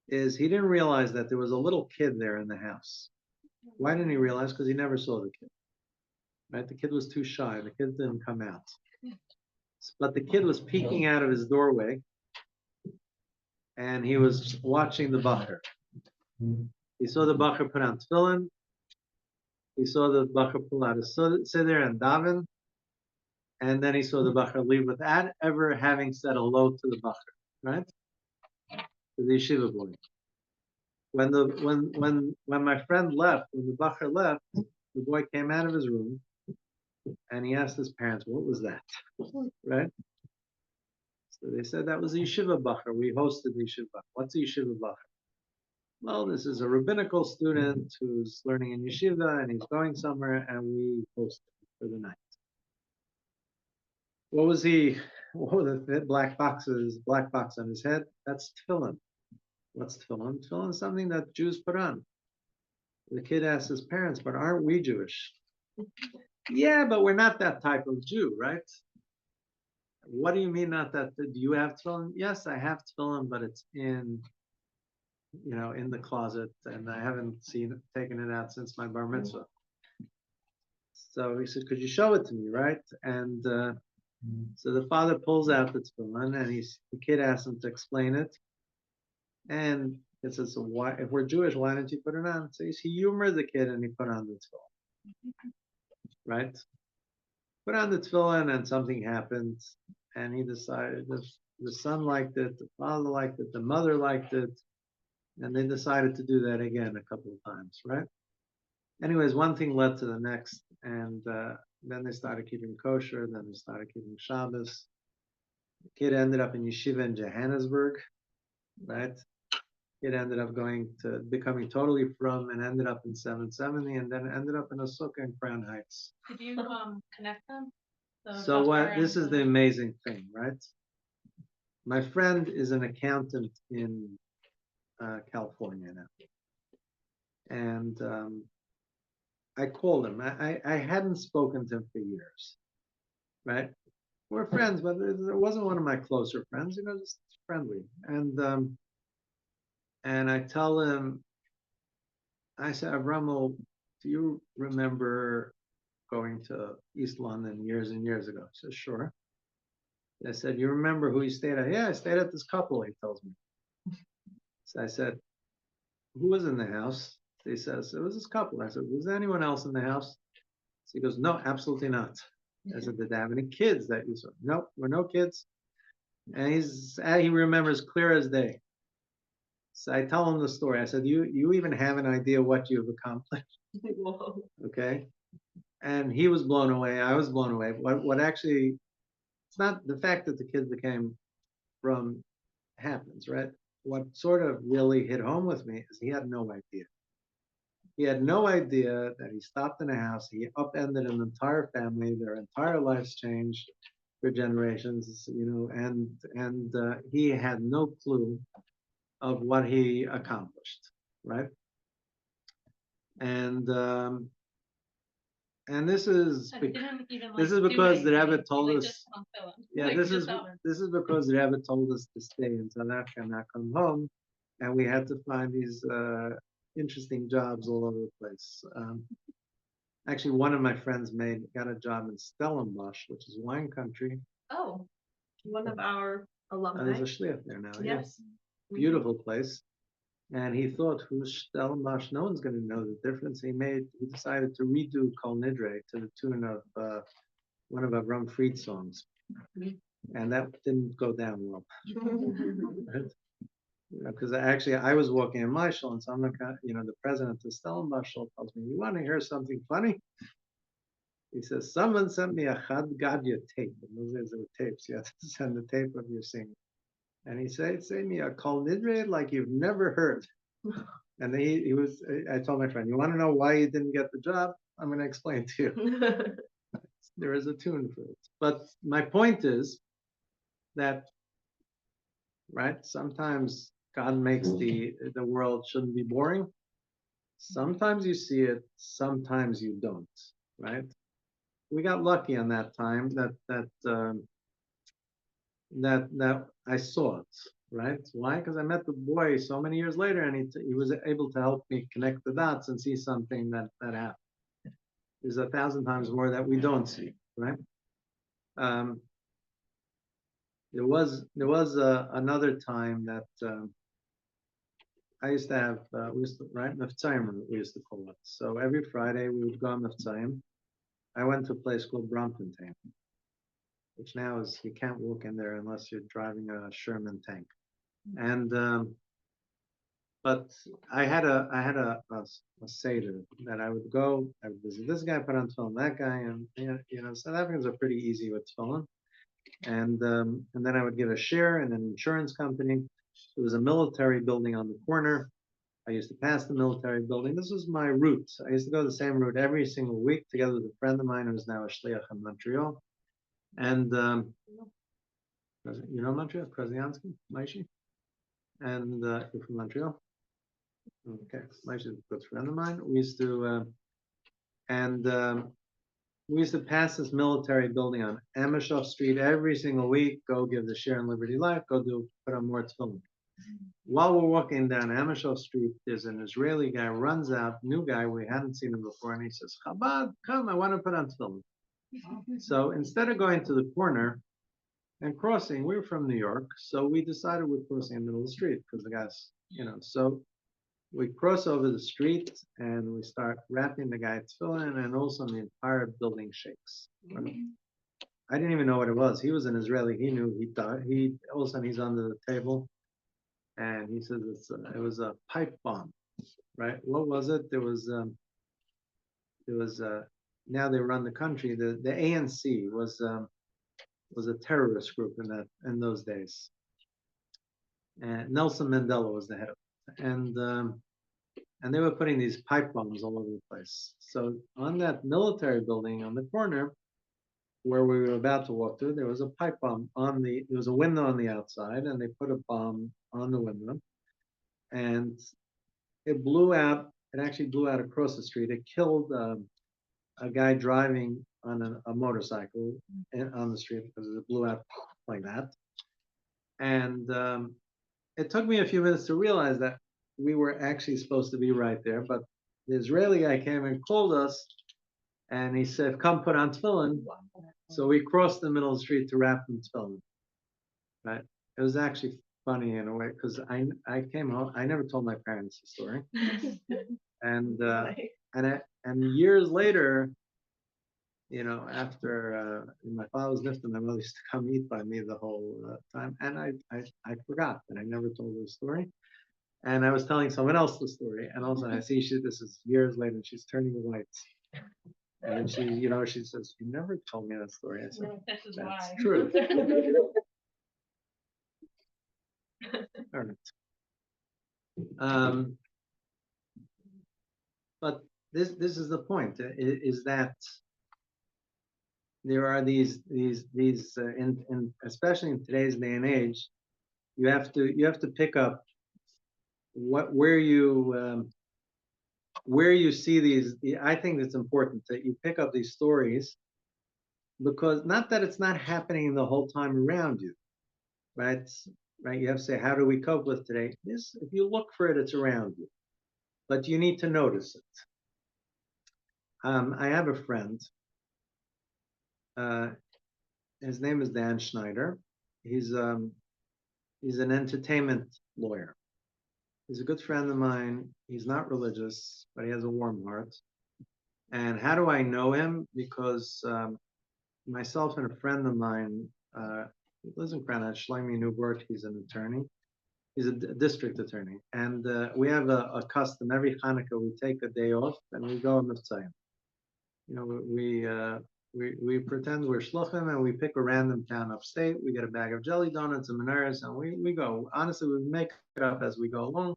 Speaker 2: He didn't realize that there was a little kid there in the house. Why didn't he realize? Because he never saw the kid. Right? The kid was too shy. The kid didn't come out. But the kid was peeking out of his doorway, and he was watching the bacher. He saw the bacher put on tefillin. He saw the bacher pull out his siddur and daven, and then he saw the bacher leave without ever having said hello to the bacher, right? To the yeshiva boy. When my friend left, when the bacher left, the boy came out of his room, and he asked his parents, "What was that?" Right? So they said that was a yeshiva bacher. We hosted the yeshiva. What's a yeshiva bacher? Well, this is a rabbinical student who's learning in yeshiva and he's going somewhere, and we hosted him for the night. What was the black box on his head? That's tefillin. What's tefillin? Tefillin is something that Jews put on. The kid asked his parents, "But aren't we Jewish?" Yeah, but we're not that type of Jew, right? What do you mean not that? Do you have tefillin? Yes, I have tefillin, but it's in the closet, and I haven't taken it out since my bar mitzvah. So he said, "Could you show it to me?" Right? And so the father pulls out the tefillin, and the kid asks him to explain it. And it says, "So why, if we're Jewish, why didn't you put it on?" So he humored the kid, and he put on the tefillin. Right? Put on the tefillin, and something happened, and he decided the son liked it, the father liked it, the mother liked it, and they decided to do that again a couple of times, right? Anyways, one thing led to the next, and then they started keeping kosher, then they started keeping Shabbos. The kid ended up in yeshiva in Johannesburg, right? Kid ended up becoming totally frum, and ended up in 770, and then ended up in a sukkah in Crown Heights.
Speaker 4: Did you connect them?
Speaker 2: So this is the amazing thing, right? My friend is an accountant in California now. And I called him. I hadn't spoken to him for years, right? We're friends, but it wasn't one of my closer friends, just friendly. And I tell him, I said, "Avramel, do you remember going to East London years and years ago?" He says, "Sure." I said, "You remember who you stayed at?" "Yeah, I stayed at this couple," he tells me. So I said, "Who was in the house?" He says, "It was this couple." I said, "Was there anyone else in the house?" So he goes, "No, absolutely not." I said, "Did they have any kids that you saw?" "Nope, there were no kids." And he remembers clear as day. So I tell him the story. I said, you even have an idea what you've accomplished?"
Speaker 1: Whoa.
Speaker 2: Okay. And he was blown away. I was blown away. What actually, it's not the fact that the kids became from happens, right? What sort of really hit home with me is he had no idea. He had no idea that he stopped in a house, he upended an entire family, their entire lives changed for generations, and he had no clue of what he accomplished, right? And this is because the Rebbe told us. Yeah, this is because the Rebbe told us to stay in South Africa and not come home, and we had to find these interesting jobs all over the place. Actually, one of my friends got a job in Stellenbosch, which is wine country.
Speaker 1: Oh, one of our alumni.
Speaker 2: There's a shliach there now.
Speaker 1: Yes.
Speaker 2: Yeah. Beautiful place. And he thought, who's Stellenbosch? No one's going to know the difference. He decided to redo Kol Nidre to the tune of one of Avram Fried songs. And that didn't go down well. Because actually I was walking in my shul, and someone, the president of Stellenbosch shul tells me, "You want to hear something funny?" He says, "Someone sent me a Chad Gadya tape." In those days there were tapes. You had to send the tape of your singing. And he said, "Say me a Kol Nidre like you've never heard." And I told my friend, "You want to know why you didn't get the job? I'm going to explain to you." There is a tune for it. But my point is that, right, sometimes God makes the world shouldn't be boring. Sometimes you see it, sometimes you don't, right? We got lucky on that time that I saw it, right? Why? Because I met the boy so many years later, and he was able to help me connect the dots and see something that happened. There's 1,000 times more that we don't see, right? There was another time that I used to have we used to right Meftzayim we used to call it. So every Friday we would go on Meftzayim. I went to a place called Bromptontain, which now is you can't walk in there unless you're driving a Sherman tank. And but I had a seder that I would go. I would visit this guy, put on tefillin, that guy, and South Africans are pretty easy with tefillin. And then I would get a share in an insurance company. There was a military building on the corner. I used to pass the military building. This was my route. I used to go the same route every single week together with a friend of mine who's now a shliach in Montreal. And you know Montreal, Krasiansky, Maishi? And you're from Montreal? Okay, Maishi is a good friend of mine. We used to pass this military building on Amishov Street every single week, go give the share in Liberty Life, go put on more tefillin. While we're walking down Amishov Street, there's an Israeli guy runs out, new guy, we hadn't seen him before, and he says, Chabad, come, I want to put on tefillin. So instead of going to the corner and crossing, we were from New York, so we decided we're crossing the middle of the street, because the guy's, so we cross over the street and we start wrapping the guy tefillin, and also the entire building shakes. I didn't even know what it was. He was an Israeli. He knew. He thought. All of a sudden he's under the table, and he says it was a pipe bomb, right? What was it? There was now they run the country. The ANC was a terrorist group in those days, and Nelson Mandela was the head of it, and they were putting these pipe bombs all over the place. So on that military building on the corner where we were about to walk through, there was a pipe bomb there was a window on the outside, and they put a bomb on the window, and it blew out. It actually blew out across the street. It killed a guy driving on a motorcycle on the street because it blew out like that. And it took me a few minutes to realize that we were actually supposed to be right there, but the Israeli guy came and called us, and he said, come put on tefillin. So we crossed the middle of the street to wrap in tefillin. Right? It was actually funny in a way, because I came home, I never told my parents the story. And years later, after my father was nifta, my mother used to come eat by me the whole time, and I forgot, and I never told her the story. And I was telling someone else the story, and all of a sudden I see this is years later, and she's turning white. And she says, you never told me that story. I said, that's true. All right. But this is the point, is that there are these especially in today's day and age, you have to pick up where you see these. I think it's important that you pick up these stories, because not that it's not happening the whole time around you, right? Right. You have to say, how do we cope with today? This, if you look for it, it's around you, but you need to notice it. I have a friend. His name is Dan Schneider. He's an entertainment lawyer. He's a good friend of mine. He's not religious, but he has a warm heart. And how do I know him? Because myself and a friend of mine, he lives in Granite, Shlomi Newbert, he's an attorney. He's a district attorney. And we have a custom. Every Hanukkah, we take a day off and we go on Meftzayim. We pretend we're shluchim, and we pick a random town upstate. We get a bag of jelly donuts and menorahs, and we go. Honestly, we make it up as we go along.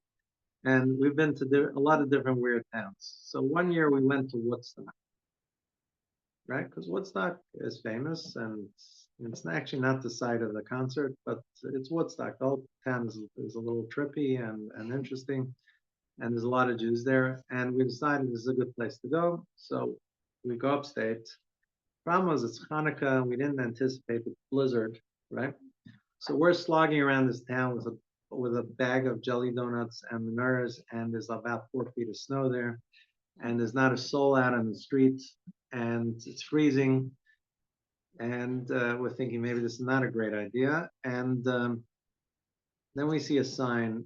Speaker 2: And we've been to a lot of different weird towns. So one year we went to Woodstock, right? Because Woodstock is famous, and it's actually not the site of the concert, but it's Woodstock. The whole town is a little trippy and interesting. and there's a lot of Jews there. And we decided this is a good place to go. So we go upstate. Problem was it's Hanukkah, and we didn't anticipate the blizzard, right? So we're slogging around this town with a bag of jelly donuts and menorahs, and there's about 4 feet of snow there, and there's not a soul out on the streets, and it's freezing, and we're thinking maybe this is not a great idea, and then we see a sign,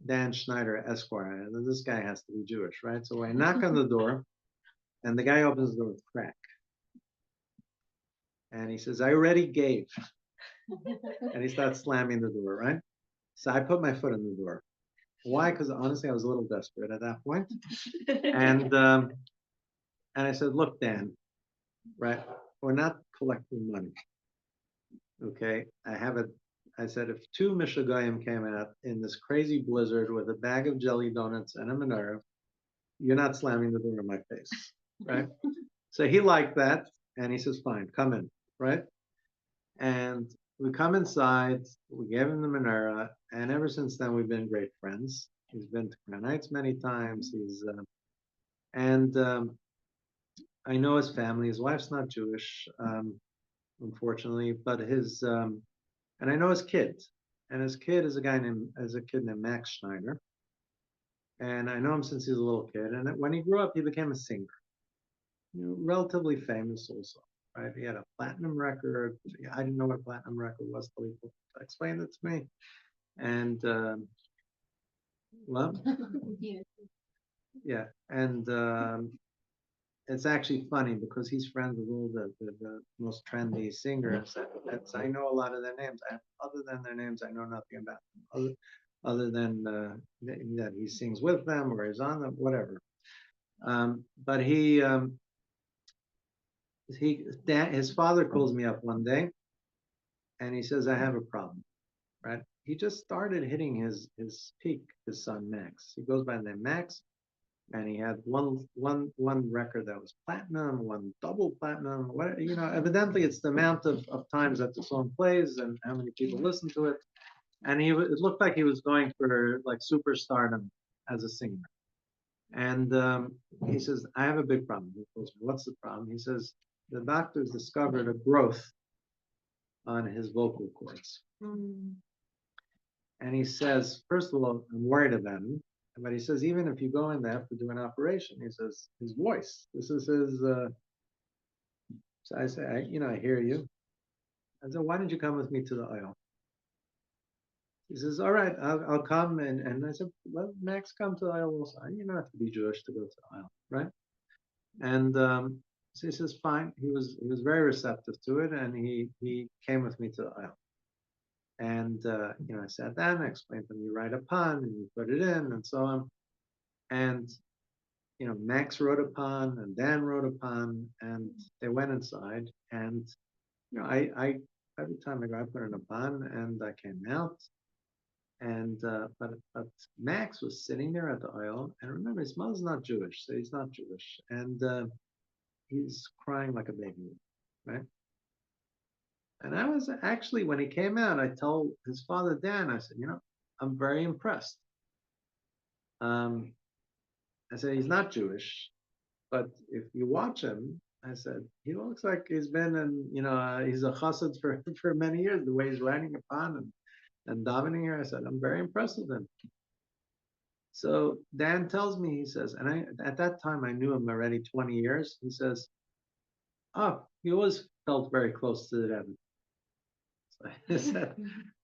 Speaker 2: Dan Schneider, Esquire, and this guy has to be Jewish, right? So I knock on the door, and the guy opens the door with crack, and he says, "I already gave," and he starts slamming the door, right? So I put my foot in the door. Why? Because honestly, I was a little desperate at that point. And I said, "Look, Dan, right? We're not collecting money. Okay? I said, if 2 Mishagayim came out in this crazy blizzard with a bag of jelly donuts and a menorah, you're not slamming the door in my face, right?" So he liked that, and he says, "Fine, come in," right? And we come inside, we gave him the menorah, and ever since then we've been great friends. He's been to Crown Heights many times. And I know his family. His wife's not Jewish, unfortunately, but and I know his kid. And his kid is a kid named Max Schneider. And I know him since he was a little kid. And when he grew up, he became a singer, relatively famous also. Right? He had a platinum record. I didn't know what a platinum record was till he explained it to me. And well, yeah, and it's actually funny because he's friends with all the most trendy singers. I know a lot of their names. Other than their names, I know nothing about them. Other than that he sings with them or is on them, whatever. But his father calls me up one day, and he says, "I have a problem." Right? He just started hitting his peak. His son Max. He goes by the name Max, and he had one record that was platinum, one double platinum. What evidently it's the amount of times that the song plays and how many people listen to it. And it looked like he was going for like superstardom as a singer. And he says, "I have a big problem." He goes, "What's the problem?" He says, "The doctors discovered a growth on his vocal cords." And he says, "First of all, I'm worried about him." But he says, even if you go in there to do an operation, he says, his voice, this is his, so I say, I hear you. I said, "Why don't you come with me to the aisle?" He says, "All right, I'll come." And I said, "Let Max come to the aisle also. You don't have to be Jewish to go to the aisle, right?" And so he says, "Fine." He was very receptive to it, and he came with me to the aisle. And I sat down, I explained to him, you write a pun and you put it in and so on. And Max wrote a pun and Dan wrote a pun, and they went inside. And I every time I go, I put in a pun, and I came out. And but Max was sitting there at the aisle, and remember, his mother's not Jewish, so he's not Jewish, and he's crying like a baby, right? And I was actually, when he came out, I told his father, Dan, I said, I'm very impressed. I said, he's not Jewish, but if you watch him, I said, he looks like he's been he's a chassid for many years, the way he's writing upon and davening here. I said, I'm very impressed with him. So Dan tells me, he says, and at that time I knew him already 20 years. He says, "Oh, he always felt very close to the Rebbe."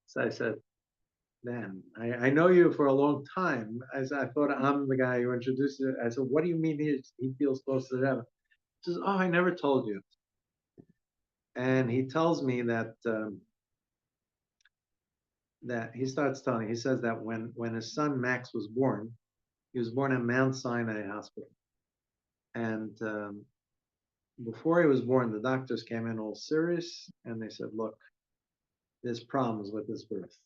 Speaker 2: So I said, "Man, I know you for a long time." I thought I'm the guy who introduced you. I said, "What do you mean he feels close to the Rebbe?" He says, "Oh, I never told you." And he tells me that he starts telling. He says that when his son Max was born, he was born at Mount Sinai Hospital, and before he was born, the doctors came in all serious, and they said, "Look, there's problems with this birth."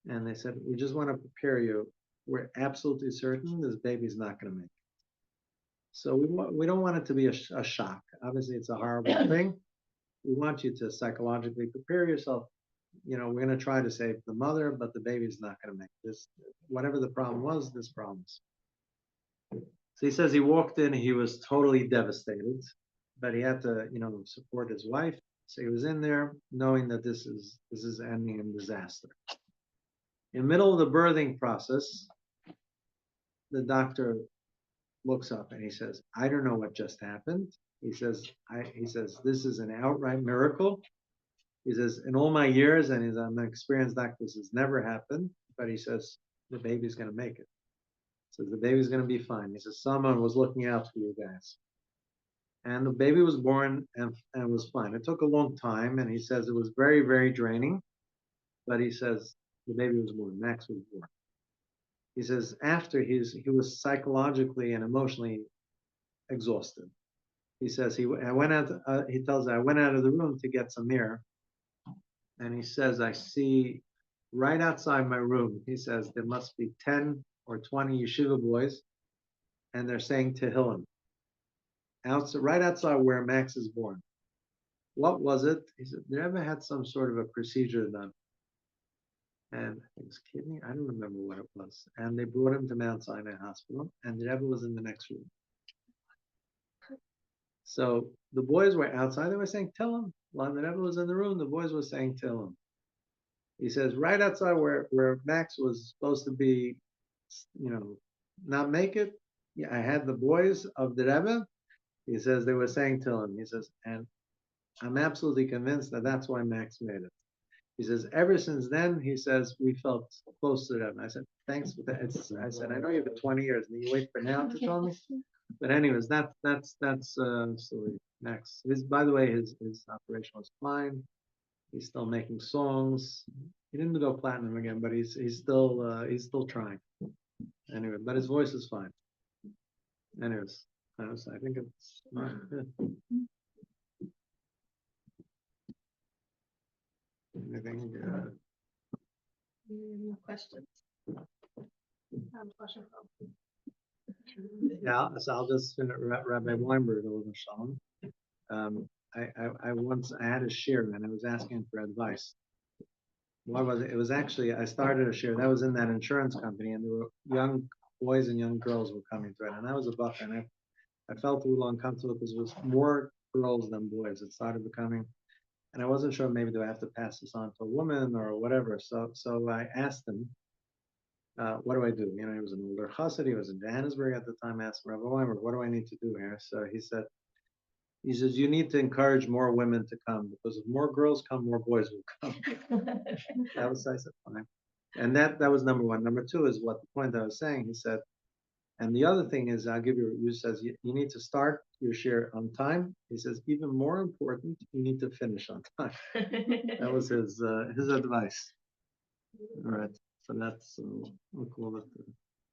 Speaker 2: And they said, "We just want to prepare you. We're absolutely certain this baby's not going to make it." So we don't want it to be a shock. Obviously, it's a horrible thing. We want you to psychologically prepare yourself. We're going to try to save the mother, but the baby's not going to make this. Whatever the problem was, this problem's. So he says he walked in, he was totally devastated, but he had to, support his wife. So he was in there knowing that this is ending in disaster. In the middle of the birthing process, the doctor looks up and he says, I don't know what just happened. He says, this is an outright miracle. He says, in all my years, and I'm an experienced doctor, this has never happened. But he says, the baby's going to make it. He says, the baby's going to be fine. He says, someone was looking out for you guys. And the baby was born and was fine. It took a long time. And he says it was very, very draining. But he says, the baby was born. Max was born. He says, after he was psychologically and emotionally exhausted. He says, he tells I went out of the room to get some air. And he says, I see right outside my room, he says, there must be 10 or 20 yeshiva boys, and they're saying Tehillim. Right outside where Max is born. What was it? He said, they ever had some sort of a procedure done. And it was kidney, I don't remember what it was. And they brought him to Mount Sinai Hospital, and the Rebbe was in the next room. So the boys were outside, they were saying, tell him. While the Rebbe was in the room, the boys were saying, tell him. He says, right outside where Max was supposed to be, not make it, I had the boys of the Rebbe. He says, they were saying, tell him. He says, and I'm absolutely convinced that that's why Max made it. He says, ever since then, he says, we felt close to them. I said, thanks for that. I said, I know you've been 20 years, and you wait for now to tell me. But anyways, that's story. Max. By the way, his operation was fine. He's still making songs. He didn't go platinum again, but he's still trying. Anyway, but his voice is fine. Anyways, I think it's good. Anything?
Speaker 1: No questions.
Speaker 4: I have a question from.
Speaker 2: Yeah, so I'll just finish. Rabbi Weinberg, Shalom. I once had a shir and I was asking for advice. What was it? It was actually I started a shir that was in that insurance company, and there were young boys and young girls were coming to it, and I was a buffer, and I felt a little uncomfortable because it was more girls than boys. It started becoming, and I wasn't sure maybe do I have to pass this on to a woman or whatever. So I asked him, what do I do? He was an older chassid. He was in Johannesburg at the time. I asked Rabbi Weinberg, what do I need to do here? So he says, you need to encourage more women to come, because if more girls come, more boys will come. I said, fine. And that was number one. Number two is what the point I was saying. He said, and the other thing is, I'll give you says, you need to start your share on time. He says, even more important, you need to finish on time. That was his advice. All right. So that's, we'll call it.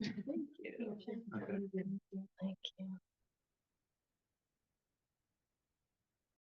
Speaker 1: Thank you.
Speaker 2: Okay.